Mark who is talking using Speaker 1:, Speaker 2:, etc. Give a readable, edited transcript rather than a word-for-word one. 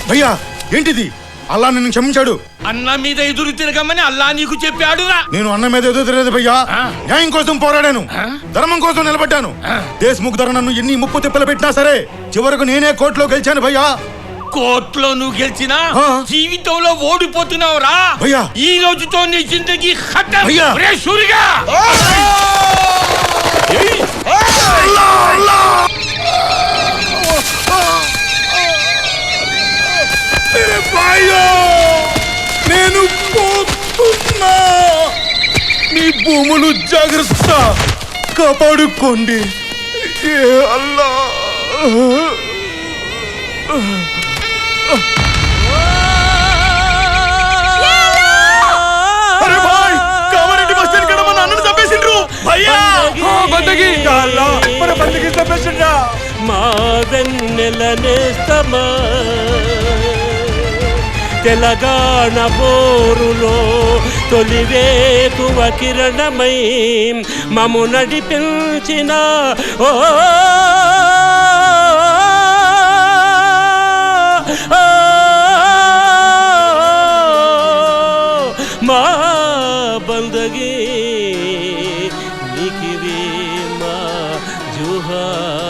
Speaker 1: భయ్యా ఏంటిది? అల్లా నిన్ను క్షమించాడు.
Speaker 2: అన్న మీద ఎదురు తిరగమని అల్లా నీకు చెప్పాడు. నేను
Speaker 1: అన్న మీద ఎదురు తిరగలేదు భయ్యా. న్యాయం కోసం పోరాడాను, ధర్మం కోసం నిలబడ్డాను. దేశముఖ్ ధర నన్ను ఎన్ని ముప్పు తిప్పలు పెట్టినా సరే చివరకు నేనే కోర్టులో గెలిచాను భయ్యా.
Speaker 2: కోర్టులో నువ్వు గెలిచినా జీవితంలో ఓడిపోతున్నావురా. ఈ రోజుతో నీ జిందగీ ఖతం. సూరిగా
Speaker 1: నేను పోతున్నా. మీ భూములు జాగ్రత్త కాపాడుకోండి. అల్లా
Speaker 3: తెలంగాణ పోరులో తొలివేకువ కిరణమై మము నడిపించిన ఓ మా బందగి నీకివే మా జోహార్.